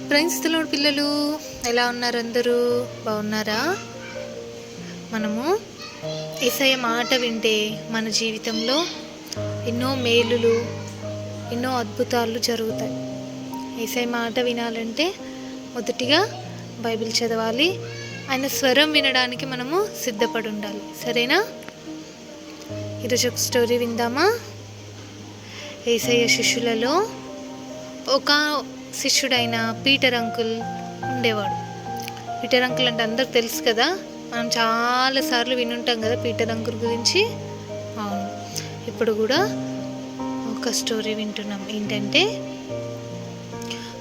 క్రైస్తవుల పిల్లలు ఎలా ఉన్నారు? అందరూ బాగున్నారా? మనము యేసయ్య మాట వింటే మన జీవితంలో ఎన్నో మేలులు, ఎన్నో అద్భుతాలు జరుగుతాయి. యేసయ్య మాట వినాలంటే మొదటిగా బైబిల్ చదవాలి. ఆయన స్వరం వినడానికి మనము సిద్ధపడి ఉండాలి. సరేనా? ఈరోజు ఒక స్టోరీ విందామా? యేసయ్య శిష్యులలో ఒక శిష్యుడైన పీటర్ అంకుల్ ఉండేవాడు. పీటర్ అంకుల్ అంటే అందరికి తెలుసు కదా, మనం చాలాసార్లు వినుంటాం కదా పీటర్ అంకుల్ గురించి. అవును, ఇప్పుడు కూడా ఒక స్టోరీ వింటున్నాం. ఏంటంటే,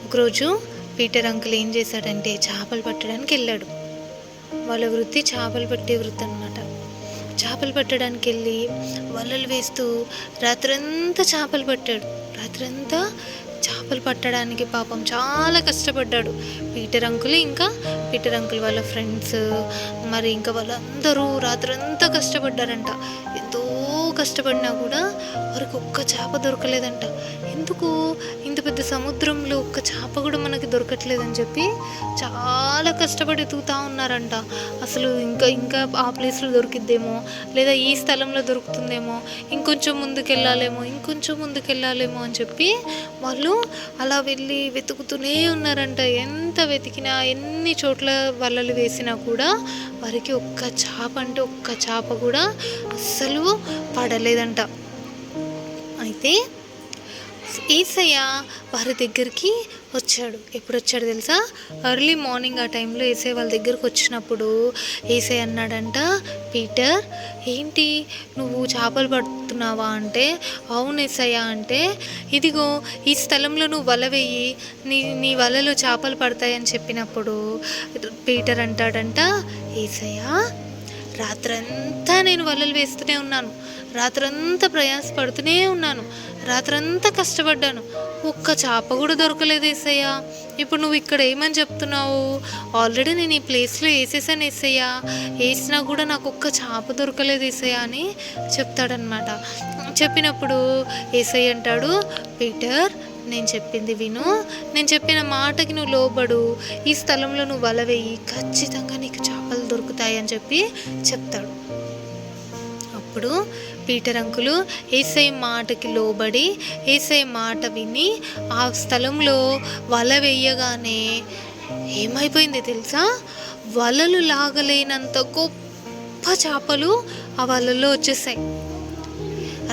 ఒకరోజు పీటర్ అంకుల్ ఏం చేశాడంటే చేపలు పట్టడానికి వెళ్ళాడు. వాళ్ళ వృత్తి చేపలు పట్టే వృత్తి అన్నమాట. చేపలు పట్టడానికి వెళ్ళి వలలు వేస్తూ రాత్రంతా చేపలు పట్టాడు. రాత్రంతా చేపలు పట్టడానికి పాపం చాలా కష్టపడ్డాడు పీటర్ అంకుల్, ఇంకా పీటర్ అంకుల్ వాళ్ళ ఫ్రెండ్స్, మరి ఇంకా వాళ్ళందరూ రాత్రంతా కష్టపడ్డారంట. ఎంతో కష్టపడినా కూడా వారికి ఒక్క చేప దొరకలేదంట. ఎందుకు ఇంత పెద్ద సముద్రంలో ఒక్క చేప కూడా మనకి దొరకట్లేదని చెప్పి చాలా కష్టపడి ఎతుకుతూ ఉన్నారంట. అసలు ఇంకా ఇంకా ఆ ప్లేస్లో దొరికిద్దేమో, లేదా ఈ స్థలంలో దొరుకుతుందేమో, ఇంకొంచెం ముందుకెళ్ళాలేమో అని చెప్పి వాళ్ళు అలా వెళ్ళి వెతుకుతూనే ఉన్నారంట. ఎంత వెతికినా, ఎన్ని చోట్ల వలలు వేసినా కూడా వారికి ఒక్క చేప కూడా అస్సలు పడలేదంట. అయితే యేసయ్య వారి దగ్గరికి వచ్చాడు. ఎప్పుడు వచ్చాడు తెలుసా? ఎర్లీ మార్నింగ్ ఆ టైంలో యేసయ్య వాళ్ళ దగ్గరికి వచ్చినప్పుడు యేసయ్య అన్నాడంట, పీటర్, ఏంటి నువ్వు చేపలు పడుతున్నావా అంటే, అవును యేసయ్య అంటే, ఇదిగో ఈ స్థలంలో నువ్వు వల వేయి, నీ వలలో చేపలు పడతాయని చెప్పినప్పుడు పీటర్ అంటాడంట, యేసయ్య, రాత్రంతా నేను వలలు వేస్తూనే ఉన్నాను, రాత్రంతా ప్రయాసపడుతూనే ఉన్నాను, రాత్రంతా కష్టపడ్డాను, ఒక్క చేప కూడా దొరకలేదు యేసయ్య. ఇప్పుడు నువ్వు ఇక్కడ ఏమని చెప్తున్నావు? ఆల్రెడీ నేను ఈ ప్లేస్లో వేసేసాను యేసయ్య, వేసినా కూడా నాకు ఒక్క చేప దొరకలేదు యేసయ్య అని చెప్తాడనమాట. చెప్పినప్పుడు యేసయ్య అంటాడు, పీటర్, నేను చెప్పింది విను, నేను చెప్పిన మాటకి నువ్వు లోబడు, ఈ స్థలంలో నువ్వు వల వేయి, ఖచ్చితంగా నీకు చేపలు దొరుకుతాయి అని చెప్పి చెప్తాడు. అప్పుడు పీటర్ అంకులు యేసయ్య మాటకి లోబడి యేసయ్య మాట విని ఆ స్థలంలో వల వేయగానే ఏమైపోయింది తెలుసా? వలలు లాగలేనంత గొప్ప చేపలు ఆ వలలో వచ్చేసాయి.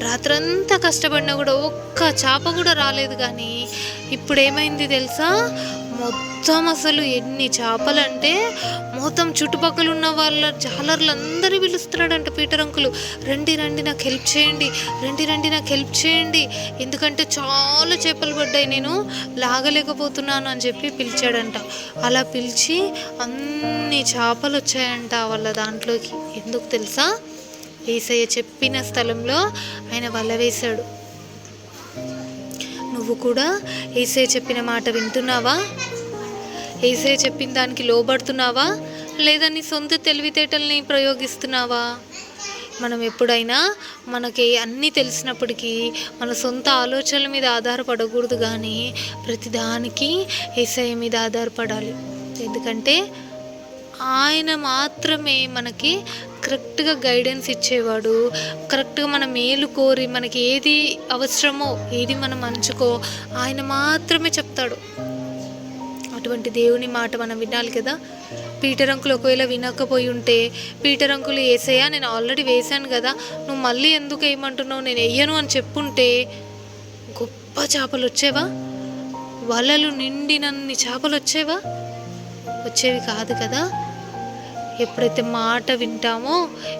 రాత్రంతా కష్టపడినా కూడా ఒక్క చేప కూడా రాలేదు. కానీ ఇప్పుడు ఏమైంది తెలుసా? మొత్తం అసలు ఎన్ని చేపలు అంటే మొత్తం చుట్టుపక్కల ఉన్న వాళ్ళ జాలర్లందరూ పిలుస్తున్నాడంట పీటర్ అంకులు, రండి నాకు హెల్ప్ చేయండి, ఎందుకంటే చాలా చేపలు పడ్డాయి, నేను లాగలేకపోతున్నాను అని చెప్పి పిలిచాడంట. అలా పిలిచి అన్ని చేపలు వచ్చాయంట వాళ్ళ దాంట్లోకి. ఎందుకు తెలుసా? యేసయ్య చెప్పిన స్థలంలో ఆయన వల వేశాడు. నువ్వు కూడా యేసయ్య చెప్పిన మాట వింటున్నావా? యేసయ్య చెప్పిన దానికి లోబడుతున్నావా, లేదా నీ సొంత తెలివితేటల్ని ప్రయోగిస్తున్నావా? మనం ఎప్పుడైనా మనకి అన్నీ తెలిసినప్పటికీ మన సొంత ఆలోచనల మీద ఆధారపడకూడదు, కానీ ప్రతిదానికి యేసయ్య మీద ఆధారపడాలి. ఎందుకంటే ఆయన మాత్రమే మనకి కరెక్ట్గా గైడెన్స్ ఇచ్చేవాడు. కరెక్ట్గా మన మేలు కోరి మనకి ఏది అవసరమో, ఏది మనం మంచుకో ఆయన మాత్రమే చెప్తాడు. అటువంటి దేవుని మాట మనం వినాలి కదా. పీటర్ అంకుల్ ఒకవేళ వినకపోయి ఉంటే, పీటర్ అంకుల్ యేసయ్య నేను ఆల్రెడీ వేశాను కదా, నువ్వు మళ్ళీ ఎందుకు వేయమంటున్నావు, నేను వేయను అని చెప్పుంటే గొప్ప చేపలు వచ్చేవా? వలలు నిండినన్ని చేపలు వచ్చేవా? వచ్చేవి కాదు కదా. ఎప్పుడైతే మాట వింటామో,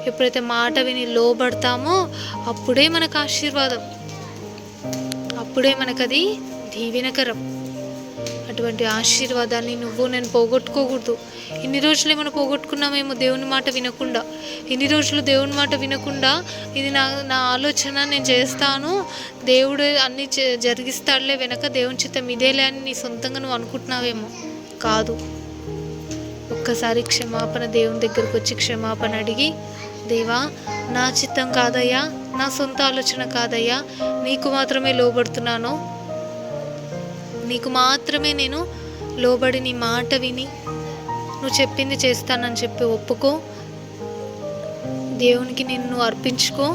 ఎప్పుడైతే మాట విని లోబడతామో అప్పుడే మనకు ఆశీర్వాదం, అప్పుడే మనకది దీవెనకరం. అటువంటి ఆశీర్వాదాన్ని నువ్వు నేను పోగొట్టుకోకూడదు. ఇన్ని రోజులు ఏమైనా పోగొట్టుకున్నామేమో దేవుని మాట వినకుండా. ఇన్ని రోజులు దేవుని మాట వినకుండా ఇది నా ఆలోచన, నేను చేస్తాను, దేవుడు అన్నీ జరిగిస్తాడులే, వెనక దేవుని చిత్తం ఇదేలే అని నీ సొంతంగా నువ్వు అనుకుంటున్నావేమో. కాదు. ఒక్కసారి క్షమాపణ దేవుని దగ్గరకు వచ్చి క్షమాపణ అడిగి, దేవా, నా చిత్తం కాదయ్యా, నా సొంత ఆలోచన కాదయ్యా, నీకు మాత్రమే లోబడుతున్నాను, నీకు మాత్రమే నేను లోబడి నీ మాట విని నువ్వు చెప్పింది చేస్తానని చెప్పి ఒప్పుకో. దేవునికి నిన్ను అర్పించుకో.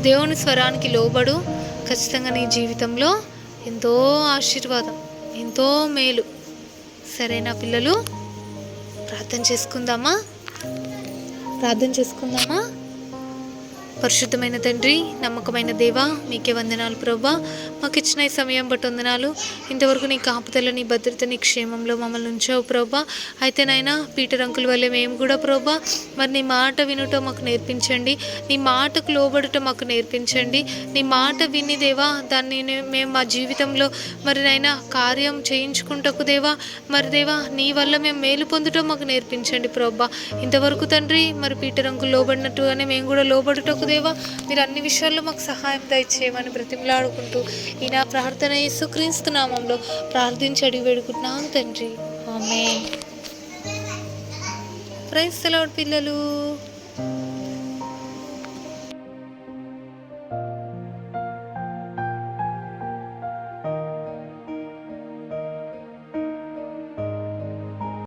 దేవుని స్వరానికి లోబడు. ఖచ్చితంగా నీ జీవితంలో ఎంతో ఆశీర్వాదం, ఎంతో మేలు. సరేనా పిల్లలు? ప్రార్థన చేసుకుందామా? పరిశుద్ధమైన తండ్రి, నమ్మకమైన దేవా, మీకే వందనాలు ప్రభా. మాకు ఇచ్చిన ఈ సమయం బట్టి వందనాలు. ఇంతవరకు నీ కాపుదల, నీ భద్రత, నీ క్షేమంలో మమ్మల్ని ఉంచావు ప్రభా. అయితే నాయనా, పీటర్ అంకుల్ వల్లే మేము కూడా ప్రభా మరి నీ మాట వినుట మాకు నేర్పించండి. నీ మాటకు లోబడుట మాకు నేర్పించండి. నీ మాట విని దేవా దాన్ని మేము మా జీవితంలో మరి నైనా కార్యం చేయించుకుంటకు దేవా, మరి దేవా నీ వల్ల మేము మేలు పొందుటం మాకు నేర్పించండి ప్రభా. ఇంతవరకు తండ్రి మరి పీటర్ అంకుల్ లోబడినట్టుగానే మేము కూడా లోబడుటకు దేవా మీరు అన్ని విషయాల్లో మాకు సహాయం దయచేయమని బ్రతిమలాడుకుంటూ ఈ నా ప్రార్థన యేసుక్రీస్తు నామంలో ప్రార్థించి అడిగి వేడుకుంటున్నాను తండ్రి. ఆమేన్. ప్రైజ్ ది లార్డ్ పిల్లలు.